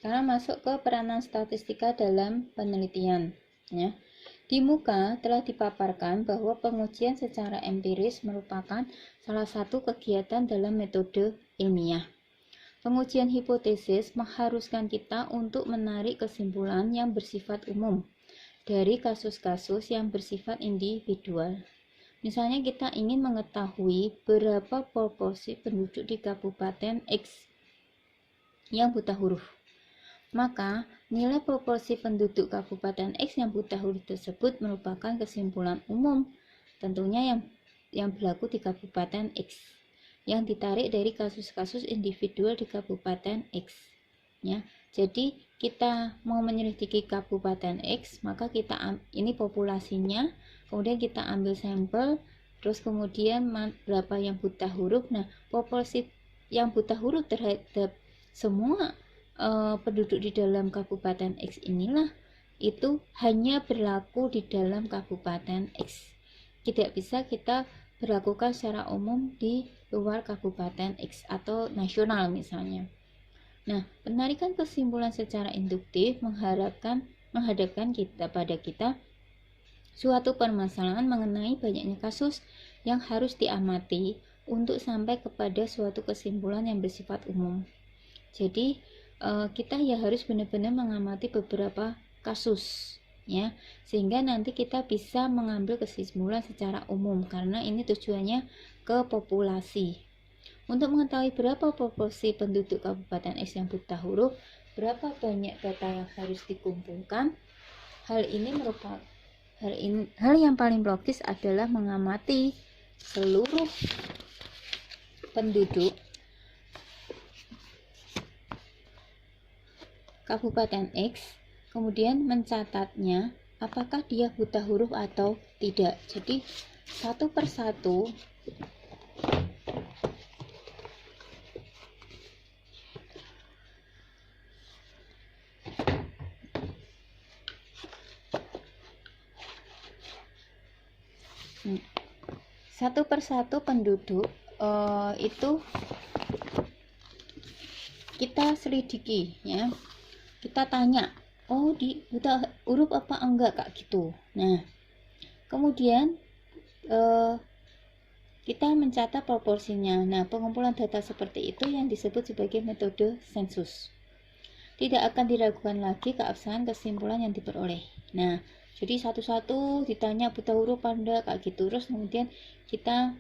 sekarang masuk ke peranan statistika dalam penelitian. Ya. Di muka telah dipaparkan bahwa pengujian secara empiris merupakan salah satu kegiatan dalam metode ilmiah. Pengujian hipotesis mengharuskan kita untuk menarik kesimpulan yang bersifat umum dari kasus-kasus yang bersifat individual. Misalnya kita ingin mengetahui berapa proporsi penduduk di Kabupaten X yang buta huruf. Maka, nilai proporsi penduduk Kabupaten X yang buta huruf tersebut merupakan kesimpulan umum, tentunya yang berlaku di Kabupaten X, yang ditarik dari kasus-kasus individual di Kabupaten X. Ya, jadi kita mau menyelidiki Kabupaten X, maka kita ini populasinya, kemudian kita ambil sampel, terus kemudian berapa yang buta huruf. Nah, proporsi yang buta huruf terhadap semua penduduk di dalam Kabupaten X inilah itu hanya berlaku di dalam Kabupaten X. Tidak bisa kita berlakukan secara umum di luar Kabupaten X atau nasional misalnya. Nah, penarikan kesimpulan secara induktif menghadapkan kita suatu permasalahan mengenai banyaknya kasus yang harus diamati untuk sampai kepada suatu kesimpulan yang bersifat umum. Jadi kita ya harus benar-benar mengamati beberapa kasus ya, sehingga nanti kita bisa mengambil kesimpulan secara umum karena ini tujuannya ke populasi. Untuk mengetahui berapa proporsi penduduk Kabupaten X yang buta huruf, berapa banyak data yang harus dikumpulkan, hal yang paling logis adalah mengamati seluruh penduduk Kabupaten X, kemudian mencatatnya apakah dia buta huruf atau tidak. Jadi satu persatu penduduk itu kita selidiki ya. Kita tanya, oh di buta huruf apa enggak kak gitu. Nah, kemudian kita mencatat proporsinya. Nah, pengumpulan data seperti itu yang disebut sebagai metode sensus. Tidak akan diragukan lagi keabsahan kesimpulan yang diperoleh. Nah, jadi satu-satu ditanya buta huruf apa enggak kak gitu. Terus kemudian kita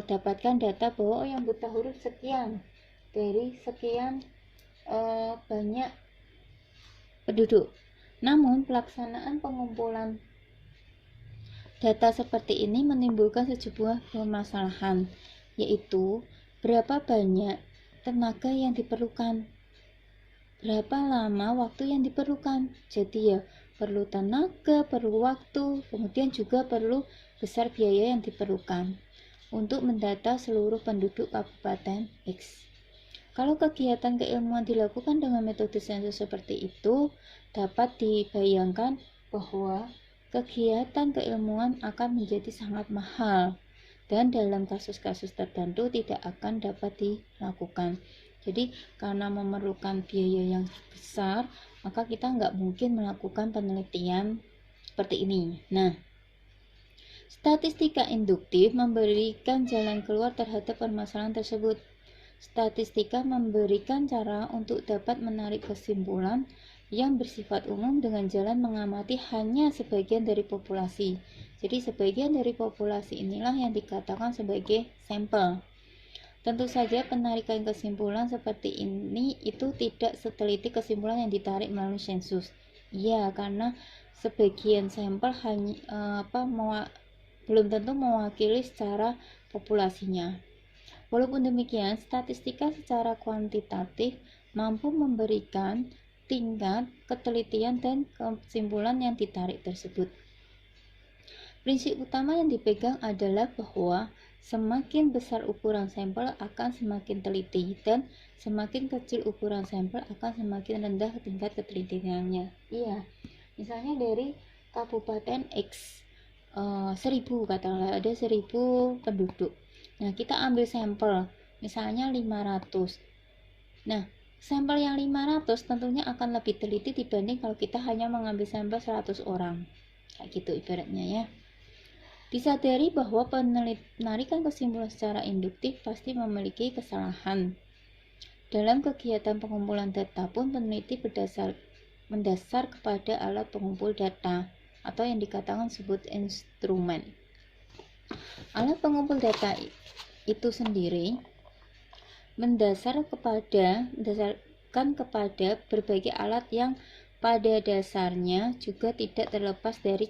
dapatkan data bahwa yang buta huruf sekian dari sekian banyak penduduk. Namun pelaksanaan pengumpulan data seperti ini menimbulkan sejumlah permasalahan, yaitu berapa banyak tenaga yang diperlukan, berapa lama waktu yang diperlukan. Jadi ya perlu tenaga, perlu waktu, kemudian juga perlu besar biaya yang diperlukan untuk mendata seluruh penduduk Kabupaten X. Kalau kegiatan keilmuan dilakukan dengan metode sensus seperti itu, dapat dibayangkan bahwa kegiatan keilmuan akan menjadi sangat mahal dan dalam kasus-kasus tertentu tidak akan dapat dilakukan. Jadi karena memerlukan biaya yang besar, maka kita nggak mungkin melakukan penelitian seperti ini. Nah, statistika induktif memberikan jalan keluar terhadap permasalahan tersebut. Statistika memberikan cara untuk dapat menarik kesimpulan yang bersifat umum dengan jalan mengamati hanya sebagian dari populasi. Jadi sebagian dari populasi inilah yang dikatakan sebagai sampel. Tentu saja penarikan kesimpulan seperti ini itu tidak seteliti kesimpulan yang ditarik melalui sensus. Ya, karena sebagian sampel belum tentu mewakili secara populasinya. Walaupun demikian, statistika secara kuantitatif mampu memberikan tingkat ketelitian dan kesimpulan yang ditarik tersebut. Prinsip utama yang dipegang adalah bahwa semakin besar ukuran sampel akan semakin teliti dan semakin kecil ukuran sampel akan semakin rendah tingkat ketelitiannya. Iya, misalnya dari Kabupaten X 1000 katakanlah ada 1000 penduduk. Nah, kita ambil sampel misalnya 500. Nah, Sampel yang 500 tentunya akan lebih teliti dibanding kalau kita hanya mengambil sampel 100 orang. Kayak gitu ibaratnya ya. Disadari bahwa penarikan kesimpulan secara induktif pasti memiliki kesalahan. Dalam kegiatan pengumpulan data pun peneliti mendasar kepada alat pengumpul data atau yang dikatakan sebut instrumen. Alat pengumpul data itu sendiri mendasarkan kepada berbagai alat yang pada dasarnya juga tidak terlepas dari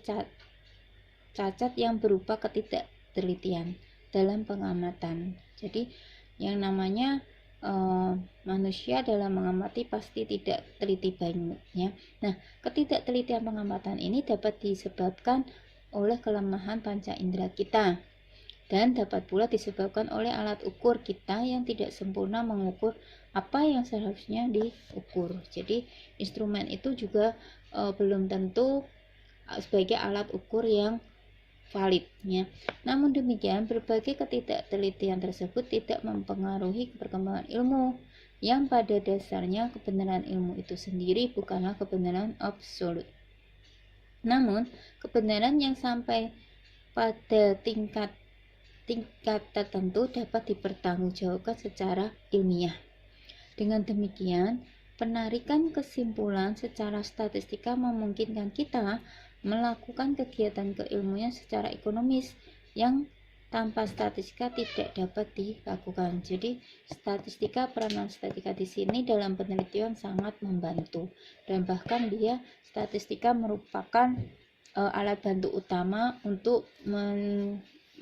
cacat yang berupa ketidaktelitian dalam pengamatan. Jadi yang namanya manusia dalam mengamati pasti tidak teliti banget ya. Nah, ketidaktelitian pengamatan ini dapat disebabkan oleh kelemahan panca indera kita dan dapat pula disebabkan oleh alat ukur kita yang tidak sempurna mengukur apa yang seharusnya diukur. Jadi instrumen itu juga belum tentu sebagai alat ukur yang valid ya. Namun demikian, berbagai ketidaktelitian tersebut tidak mempengaruhi perkembangan ilmu, yang pada dasarnya kebenaran ilmu itu sendiri bukanlah kebenaran absolut. Namun, kebenaran yang sampai pada tingkat tertentu dapat dipertanggungjawabkan secara ilmiah. Dengan demikian, penarikan kesimpulan secara statistika memungkinkan kita melakukan kegiatan keilmuan secara ekonomis yang tanpa statistika tidak dapat dilakukan. Jadi, peranan statistika di sini dalam penelitian sangat membantu, dan bahkan statistika merupakan alat bantu utama untuk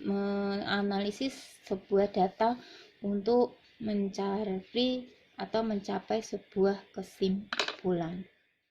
menganalisis sebuah data untuk mencari atau mencapai sebuah kesimpulan.